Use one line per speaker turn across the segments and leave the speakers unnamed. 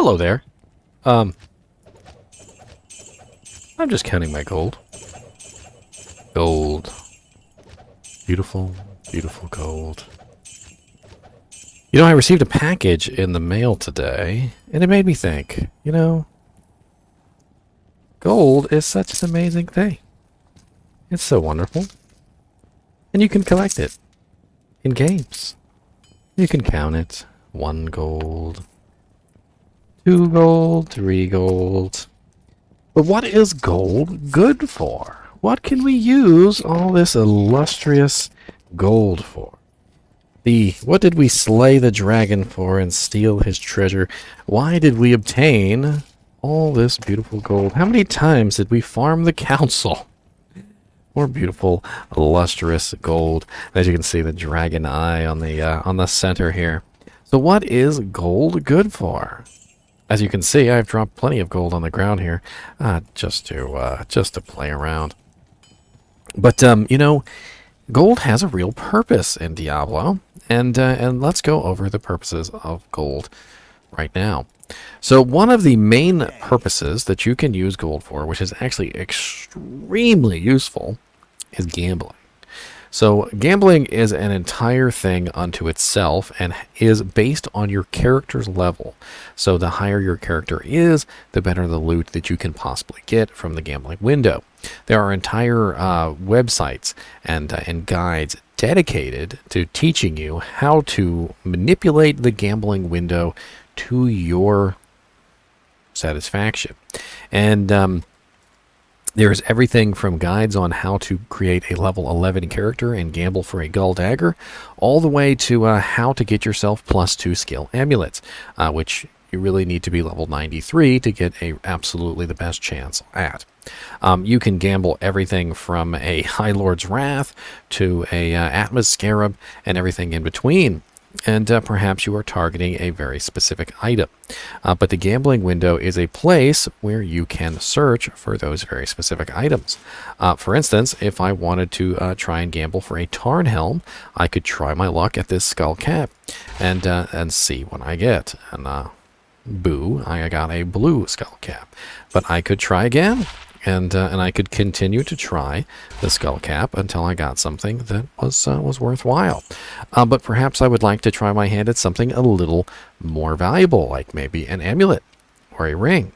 hello there. I'm just counting my gold. Gold. Beautiful, beautiful gold. You know, I received a package in the mail today, and it made me think, you know, gold is such an amazing thing. It's so wonderful. And you can collect it in games. You can count it. 1 gold, 2 gold, 3 gold. But what is gold good for? What can we use all this illustrious gold for? What did we slay the dragon for and steal his treasure? Why did we obtain all this beautiful gold? How many times did we farm the council? More beautiful, illustrious gold. As you can see, the dragon eye on the center here. So what is gold good for? As you can see, I've dropped plenty of gold on the ground here, just to play around. But you know, gold has a real purpose in Diablo, and let's go over the purposes of gold right now. So one of the main purposes that you can use gold for, which is actually extremely useful, is gambling. So gambling is an entire thing unto itself and is based on your character's level. So the higher your character is, the better the loot that you can possibly get from the gambling window. There are entire websites and guides dedicated to teaching you how to manipulate the gambling window to your satisfaction. And there's everything from guides on how to create a level 11 character and gamble for a Gull Dagger, all the way to how to get yourself +2 skill amulets, which you really need to be level 93 to get absolutely the best chance at. You can gamble everything from a High Lord's Wrath to a Atma's Scarab and everything in between. And perhaps you are targeting a very specific item. But the gambling window is a place where you can search for those very specific items. For instance, if I wanted to try and gamble for a Tarn Helm, I could try my luck at this skull cap and see what I get. And boo, I got a blue skull cap. But I could try again. And I could continue to try the skull cap until I got something that was worthwhile. But perhaps I would like to try my hand at something a little more valuable, like maybe an amulet or a ring.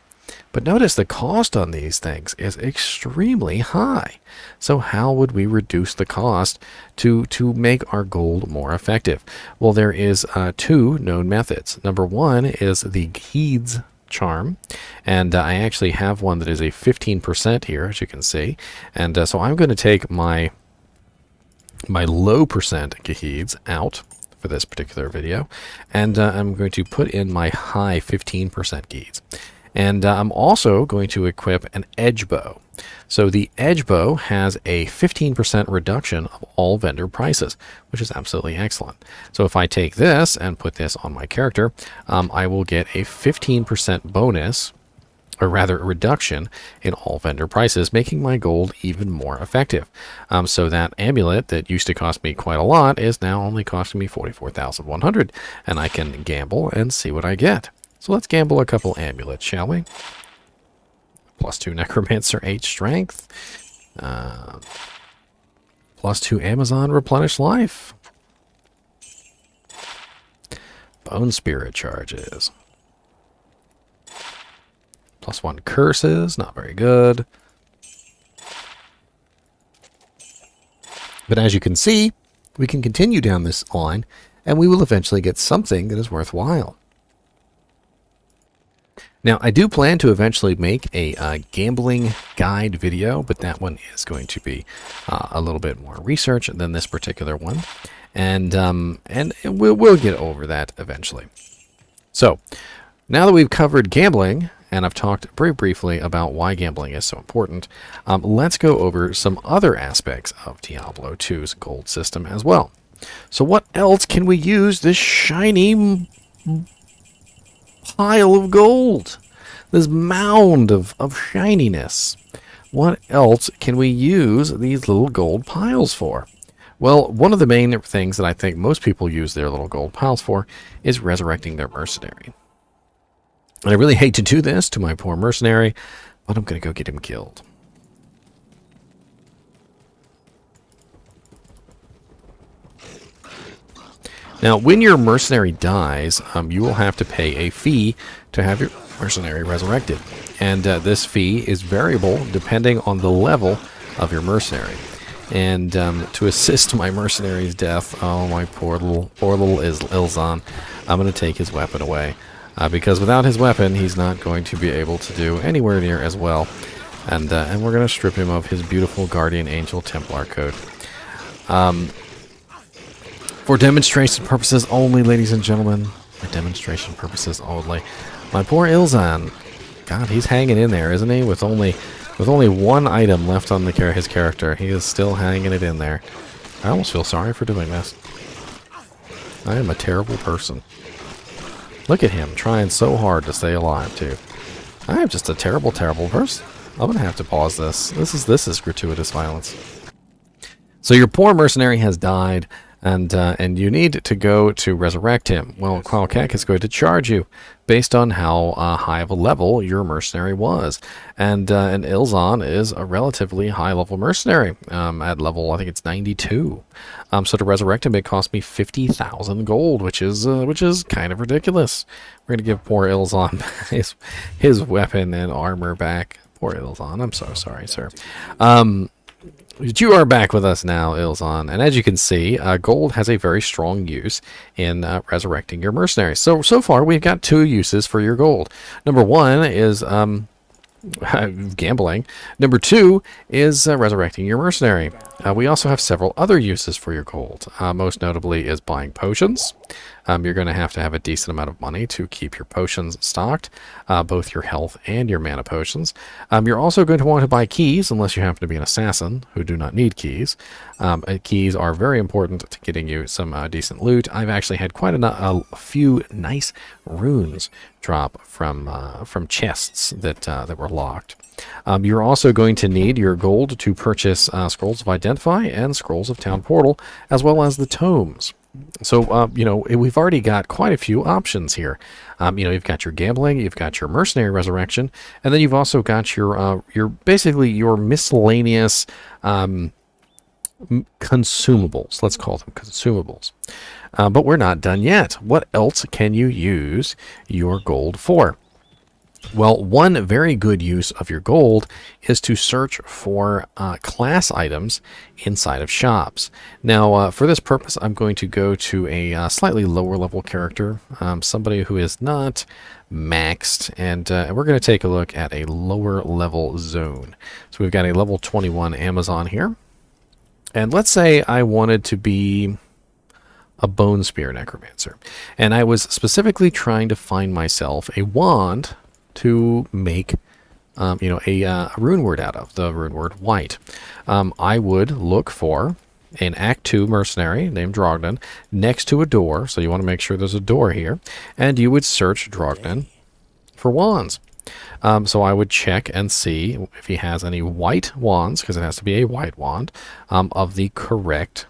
But notice the cost on these things is extremely high. So how would we reduce the cost to make our gold more effective? Well, there is 2 known methods. Number 1 is the Heed's charm, and I actually have one that is a 15% here, as you can see. And so I'm going to take my low percent Gaheeds out for this particular video, and I'm going to put in my high 15% Gaheeds. And I'm also going to equip an edge bow. So the edge bow has a 15% reduction of all vendor prices, which is absolutely excellent. So if I take this and put this on my character, I will get a 15% bonus, or rather a reduction in all vendor prices, making my gold even more effective. So that amulet that used to cost me quite a lot is now only costing me 44,100, and I can gamble and see what I get. So let's gamble a couple amulets, shall we? +2 Necromancer 8 Strength. +2 Amazon Replenish Life. Bone Spirit charges. +1 Curses, not very good. But as you can see, we can continue down this line, and we will eventually get something that is worthwhile. Now, I do plan to eventually make a gambling guide video, but that one is going to be a little bit more research than this particular one, and we'll get over that eventually. So, now that we've covered gambling, and I've talked very briefly about why gambling is so important, let's go over some other aspects of Diablo 2's gold system as well. So, what else can we use this shiny pile of gold, this mound of shininess? What else can we use these little gold piles for? Well, one of the main things that I think most people use their little gold piles for is resurrecting their mercenary. And I really hate to do this to my poor mercenary, but I'm going to go get him killed. Now, when your mercenary dies, you will have to pay a fee to have your mercenary resurrected. And this fee is variable depending on the level of your mercenary. And to assist my mercenary's death, oh, my poor little Ilzan, I'm going to take his weapon away. Because without his weapon, he's not going to be able to do anywhere near as well. And we're going to strip him of his beautiful Guardian Angel Templar coat. For demonstration purposes only, ladies and gentlemen. For demonstration purposes only. My poor Ilzan. God, he's hanging in there, isn't he? With only one item left on his character. He is still hanging it in there. I almost feel sorry for doing this. I am a terrible person. Look at him, trying so hard to stay alive, too. I am just a terrible, terrible person. I'm going to have to pause this. This is gratuitous violence. So your poor mercenary has died. And you need to go to resurrect him. Well, Qualkek is going to charge you based on how high of a level your mercenary was. And Ilzan is a relatively high level mercenary at level, I think it's 92. So to resurrect him, it cost me 50,000 gold, which is kind of ridiculous. We're going to give poor Ilzan his weapon and armor back. Poor Ilzan, I'm so sorry, sir. But you are back with us now, Ilzan, and as you can see, gold has a very strong use in resurrecting your mercenary. So far, we've got 2 uses for your gold. Number 1 is gambling. Number 2 is resurrecting your mercenary. We also have several other uses for your gold. Most notably is buying potions. You're going to have a decent amount of money to keep your potions stocked, both your health and your mana potions. You're also going to want to buy keys, unless you happen to be an assassin, who do not need keys. Keys are very important to getting you some decent loot. I've actually had quite a few nice runes drop from chests that were locked. You're also going to need your gold to purchase Scrolls of Identify and Scrolls of Town Portal, as well as the tomes. So, we've already got quite a few options here. You've got your gambling, you've got your mercenary resurrection, and then you've also got your basically your miscellaneous consumables. Let's call them consumables. But we're not done yet. What else can you use your gold for? Well, one very good use of your gold is to search for class items inside of shops. Now, for this purpose, I'm going to go to a slightly lower level character, somebody who is not maxed, and we're going to take a look at a lower level zone. So we've got a level 21 Amazon here, and let's say I wanted to be a Bone Spear Necromancer, and I was specifically trying to find myself a wand to make, a rune word out of, the rune word white. I would look for an Act 2 mercenary named Drognan next to a door, so you want to make sure there's a door here, and you would search Drognan for wands. So I would check and see if he has any white wands, because it has to be a white wand, of the correct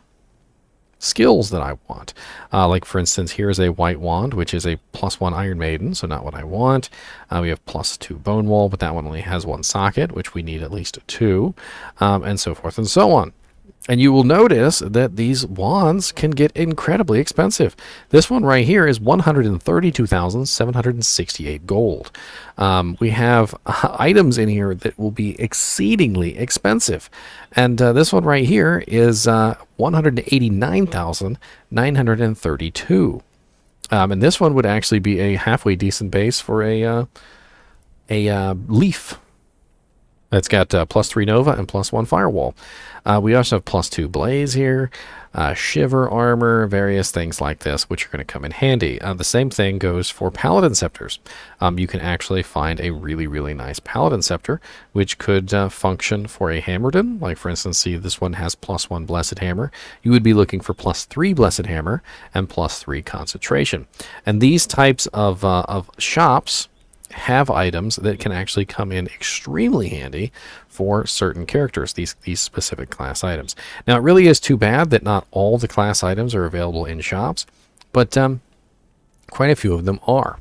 skills that I want. Like, for instance, here's a white wand, which is a +1 Iron Maiden, so not what I want. We have +2 Bone Wall, but that one only has 1 socket, which we need at least 2, and so forth and so on. And you will notice that these wands can get incredibly expensive. This one right here is 132,768 gold. We have items in here that will be exceedingly expensive. And this one right here is 189,932. And this one would actually be a halfway decent base for a leaf. It's got +3 Nova and +1 Firewall. We also have +2 Blaze here, Shiver Armor, various things like this, which are going to come in handy. The same thing goes for Paladin Scepters. You can actually find a really, really nice Paladin Scepter, which could function for a Hammerdin. Like, for instance, see this one has +1 Blessed Hammer. You would be looking for +3 Blessed Hammer and +3 Concentration. And these types of shops have items that can actually come in extremely handy for certain characters, these specific class items. Now, it really is too bad that not all the class items are available in shops, but quite a few of them are.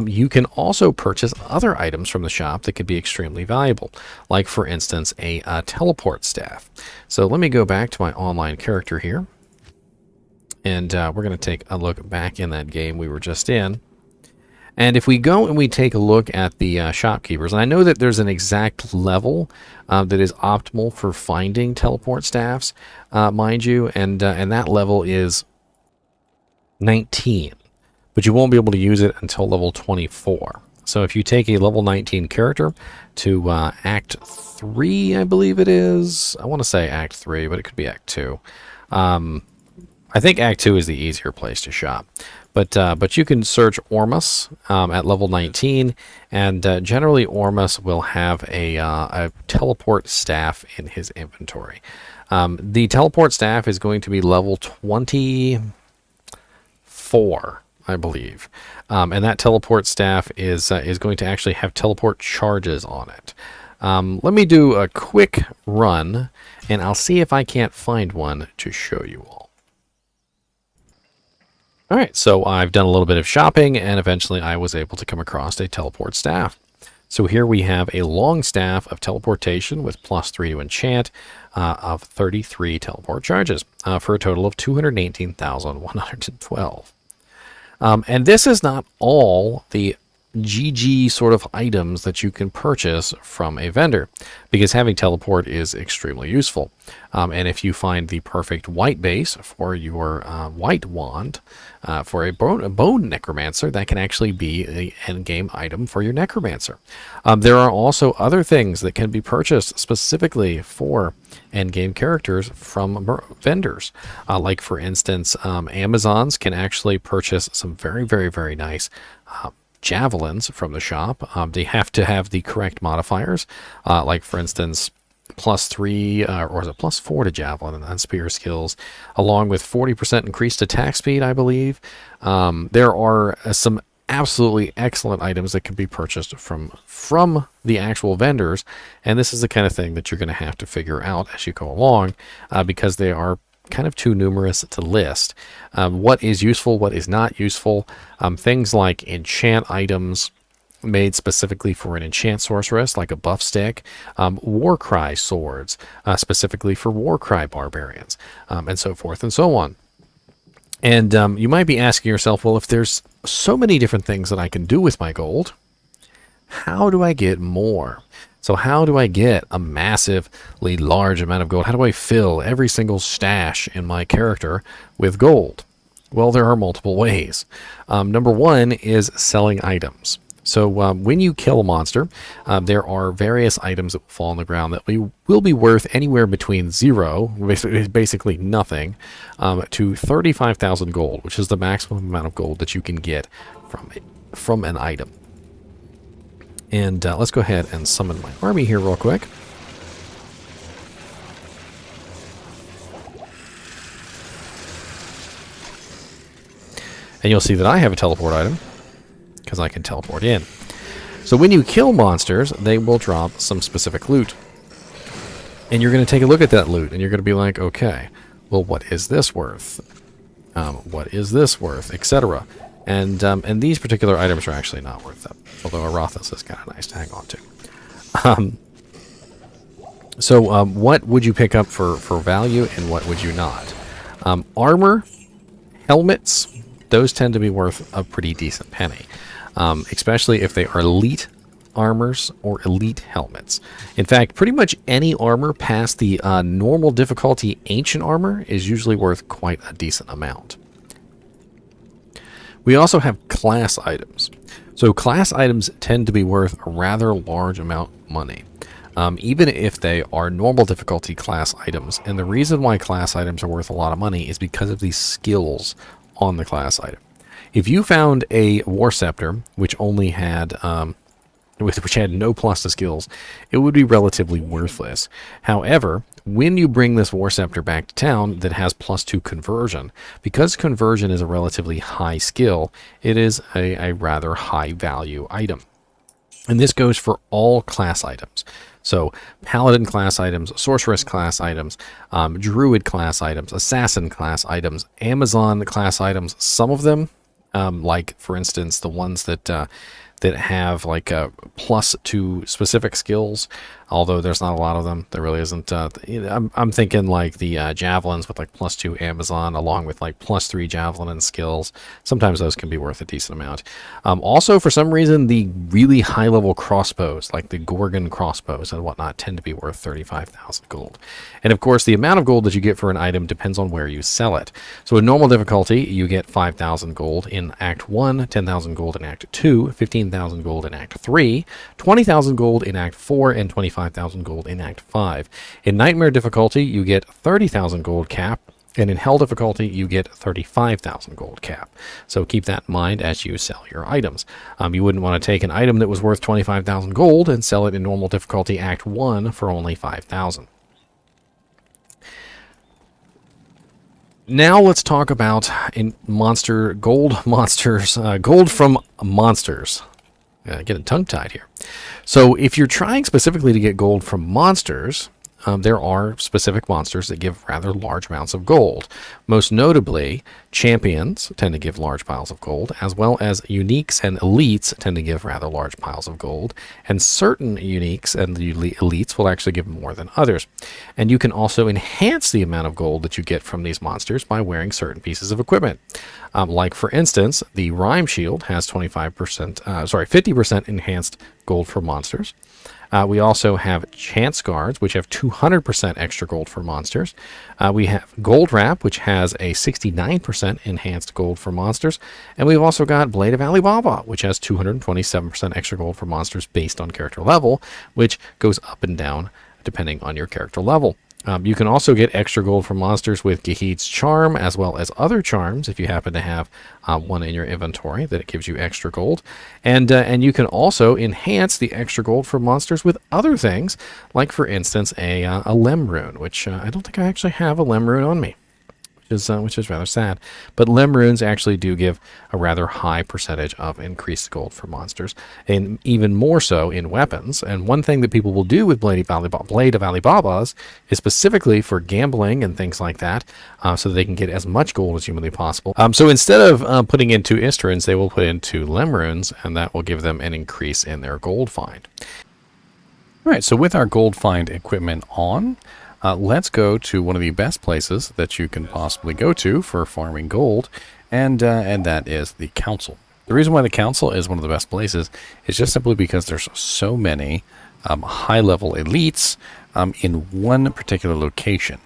You can also purchase other items from the shop that could be extremely valuable, like for instance a teleport staff. So let me go back to my online character here, and we're going to take a look back in that game we were just in. And if we go and we take a look at the shopkeepers, and I know that there's an exact level that is optimal for finding teleport staffs, mind you, and that level is 19. But you won't be able to use it until level 24. So if you take a level 19 character to Act 3, I believe it is. I want to say Act 3, but it could be Act 2. I think Act 2 is the easier place to shop. But you can search Ormus at level 19, and generally Ormus will have a teleport staff in his inventory. The teleport staff is going to be level 24. I believe, and that teleport staff is going to actually have teleport charges on it. Let me do a quick run, and I'll see if I can't find one to show you all. All right, so I've done a little bit of shopping, and eventually I was able to come across a teleport staff. So here we have a long staff of teleportation with +3 to enchant of 33 teleport charges for a total of 218,112. And this is not all the GG sort of items that you can purchase from a vendor, because having teleport is extremely useful. And if you find the perfect white base for your white wand for a bone necromancer, that can actually be an endgame item for your necromancer. There are also other things that can be purchased specifically for endgame characters from vendors. Like for instance, Amazons can actually purchase some very, very, very nice javelins from the shop. They have to have the correct modifiers, like for instance +3 or is it +4 to javelin and spear skills, along with 40% increased attack speed, I believe. There are some absolutely excellent items that can be purchased from the actual vendors, and this is the kind of thing that you're going to have to figure out as you go along, because they are kind of too numerous to list. What is useful, what is not useful. Things like enchant items made specifically for an enchant sorceress, like a buff stick. Warcry swords, specifically for Warcry barbarians, and so forth and so on. And you might be asking yourself, well, if there's so many different things that I can do with my gold, how do I get more? So how do I get a massively large amount of gold? How do I fill every single stash in my character with gold? Well, there are multiple ways. Number one is selling items. So when you kill a monster, there are various items that fall on the ground that will be worth anywhere between 0, basically nothing, to 35,000 gold, which is the maximum amount of gold that you can get from an item. And let's go ahead and summon my army here real quick. And you'll see that I have a teleport item, because I can teleport in. So when you kill monsters, they will drop some specific loot. And you're going to take a look at that loot, and you're going to be like, okay, well, what is this worth? What is this worth? Etc. And these particular items are actually not worth that. Although Arathis is kind of nice to hang on to. So what would you pick up for value, and what would you not? Armor, helmets, those tend to be worth a pretty decent penny. Especially if they are elite armors or elite helmets. In fact, pretty much any armor past the normal difficulty ancient armor is usually worth quite a decent amount. We also have class items. So class items tend to be worth a rather large amount of money, even if they are normal difficulty class items. And the reason why class items are worth a lot of money is because of the skills on the class item. If you found a War Scepter, which only had which had no plus to skills, it would be relatively worthless. However, when you bring this War Scepter back to town that has +2 conversion, because conversion is a relatively high skill, it is a rather high value item. And this goes for all class items. So Paladin class items, Sorceress class items, Druid class items, Assassin class items, Amazon class items, some of them Like, for instance, the ones that have like plus to specific skills, although there's not a lot of them. There really isn't. I'm thinking like the javelins with like +2 Amazon, along with like +3 javelin and skills. Sometimes those can be worth a decent amount. Also, for some reason, the really high level crossbows, like the Gorgon crossbows and whatnot, tend to be worth 35,000 gold. And of course, the amount of gold that you get for an item depends on where you sell it. So in normal difficulty, you get 5,000 gold in Act 1, 10,000 gold in Act 2, 15,000 gold in Act 3, 20,000 gold in Act 4, and 25,000 gold in Act 5. In Nightmare difficulty, you get 30,000 gold cap, and in Hell difficulty, you get 35,000 gold cap. So keep that in mind as you sell your items. You wouldn't want to take an item that was worth 25,000 gold and sell it in normal difficulty Act 1 for only 5,000. Now let's talk about gold monsters, gold from monsters. Getting tongue-tied here. So if you're trying specifically to get gold from monsters, there are specific monsters that give rather large amounts of gold. Most notably, champions tend to give large piles of gold, as well as uniques and elites tend to give rather large piles of gold, and certain uniques and elites will actually give more than others. And you can also enhance the amount of gold that you get from these monsters by wearing certain pieces of equipment. Like, for instance, the Rhyme Shield has 50% enhanced gold for monsters. We also have Chance Guards, which have 200% extra gold for monsters. We have Gold Wrap, which has a 69% enhanced gold for monsters. And we've also got Blade of Alibaba, which has 227% extra gold for monsters based on character level, which goes up and down depending on your character level. You can also get extra gold from monsters with Gahid's Charm, as well as other charms if you happen to have one in your inventory that it gives you extra gold. And you can also enhance the extra gold for monsters with other things, like, for instance, a Lem Rune, which I don't think I actually have a Lem Rune on me, which is rather sad. But Lem Runes actually do give a rather high percentage of increased gold for monsters, and even more so in weapons. And one thing that people will do with Blade of Alibabas is specifically for gambling and things like that, so that they can get as much gold as humanly possible. So instead of putting into Istrans, they will put into Lem Runes, and that will give them an increase in their gold find. All right, so with our gold find equipment on, let's go to one of the best places that you can possibly go to for farming gold, and that is the Council. The reason why the Council is one of the best places is just simply because there's so many high-level elites in one particular location.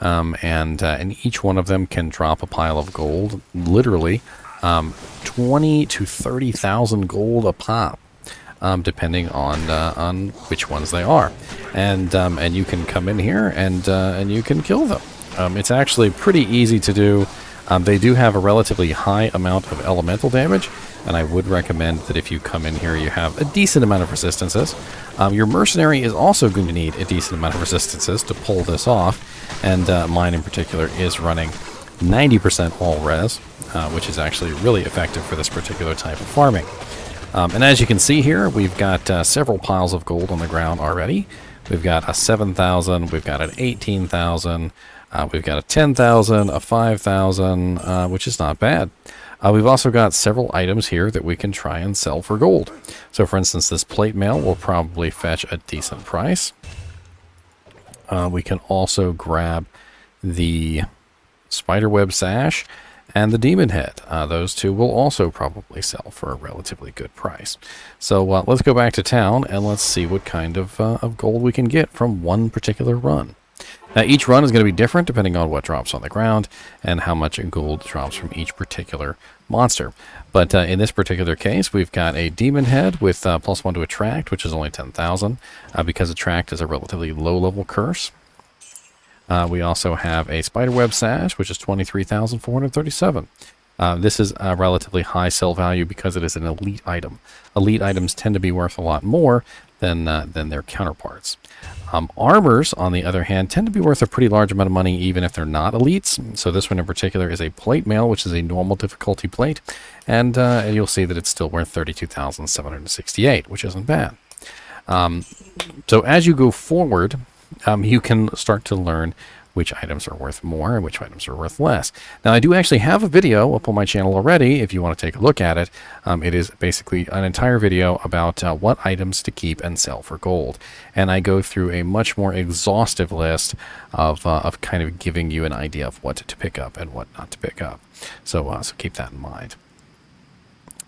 And each one of them can drop a pile of gold, literally 20 to 30,000 gold a pop. Depending on which ones they are, and you can come in here and you can kill them. It's actually pretty easy to do. They do have a relatively high amount of elemental damage, and I would recommend that if you come in here, you have a decent amount of resistances. Your mercenary is also going to need a decent amount of resistances to pull this off, and mine in particular is running 90% all res, which is actually really effective for this particular type of farming. And as you can see here, we've got several piles of gold on the ground already. We've got a 7,000, we've got an 18,000, we've got a 10,000, a 5,000, which is not bad. We've also got several items here that we can try and sell for gold. So for instance, this plate mail will probably fetch a decent price. We can also grab the spiderweb sash and the demon head. Those two will also probably sell for a relatively good price. So let's go back to town and let's see what kind of gold we can get from one particular run. Now each run is going to be different depending on what drops on the ground and how much gold drops from each particular monster. But in this particular case, we've got a demon head with +1 to attract, which is only 10,000, because attract is a relatively low level curse. We also have a spiderweb sash, which is 23,437. This is a relatively high sell value because it is an elite item. Elite items tend to be worth a lot more than their counterparts. Armors, on the other hand, tend to be worth a pretty large amount of money even if they're not elites. So this one in particular is a plate mail, which is a normal difficulty plate. And you'll see that it's still worth 32,768, which isn't bad. So as you go forward, you can start to learn which items are worth more and which items are worth less. Now, I do actually have a video up on my channel already if you want to take a look at it. It is basically an entire video about what items to keep and sell for gold. And I go through a much more exhaustive list of kind of giving you an idea of what to pick up and what not to pick up. So, so keep that in mind.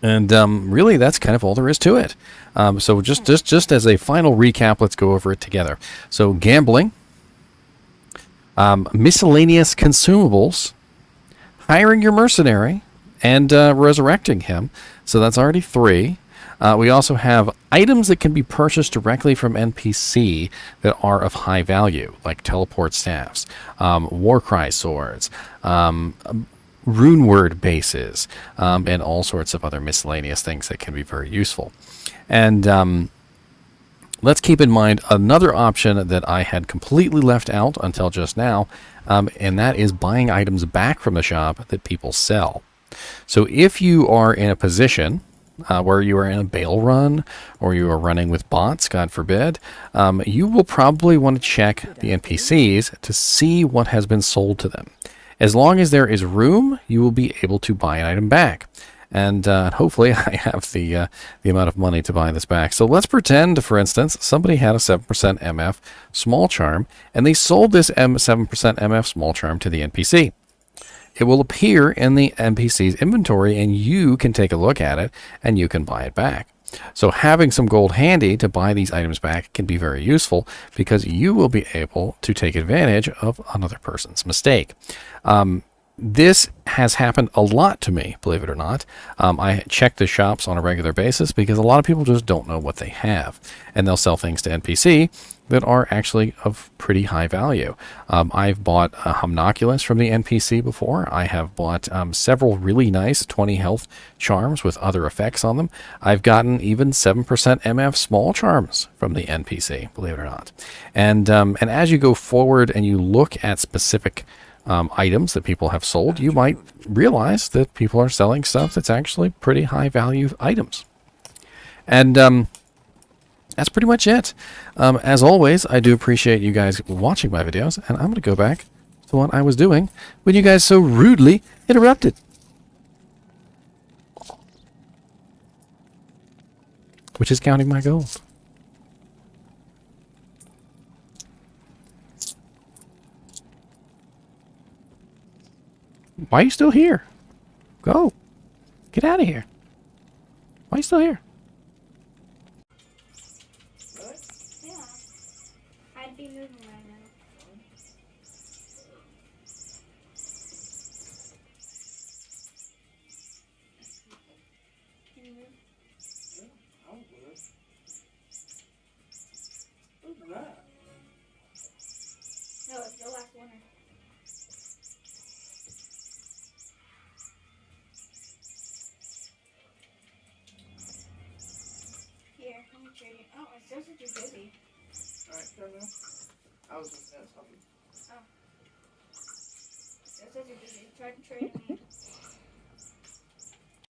And really, that's kind of all there is to it. So just as a final recap, let's go over it together. So gambling, miscellaneous consumables, hiring your mercenary, and resurrecting him. So that's already 3. We also have items that can be purchased directly from NPC that are of high value, like teleport staffs, warcry swords, rune word bases, and all sorts of other miscellaneous things that can be very useful. And let's keep in mind another option that I had completely left out until just now, and that is buying items back from the shop that people sell. So if you are in a position where you are in a bail run or you are running with bots, God forbid, you will probably want to check the NPCs to see what has been sold to them. As long as there is room, you will be able to buy an item back. And hopefully I have the amount of money to buy this back. So let's pretend, for instance, somebody had a 7% MF small charm, and they sold this 7% MF small charm to the NPC. It will appear in the NPC's inventory, and you can take a look at it, and you can buy it back. So having some gold handy to buy these items back can be very useful because you will be able to take advantage of another person's mistake. This has happened a lot to me, believe it or not. I check the shops on a regular basis because a lot of people just don't know what they have. And they'll sell things to NPC that are actually of pretty high value. I've bought a homunculus from the NPC before. I have bought several really nice 20 health charms with other effects on them. I've gotten even 7% MF small charms from the NPC, believe it or not. And as you go forward and you look at specific items that people have sold, you might realize that people are selling stuff that's actually pretty high value items. And that's pretty much it. As always, I do appreciate you guys watching my videos, and I'm going to go back to what I was doing when you guys so rudely interrupted. Which is counting my gold. Why are you still here? Go. Get out of here. Why are you still here?
Really? Yeah. I'd be moving right now. Can you move?
Yeah, I'm good. Who's that?
No, it's the last winner. Here, let me trade you. Oh, it says that you're busy.
Alright, turn now. I was just saying something.
Oh. It says that you're busy. Try to trade me.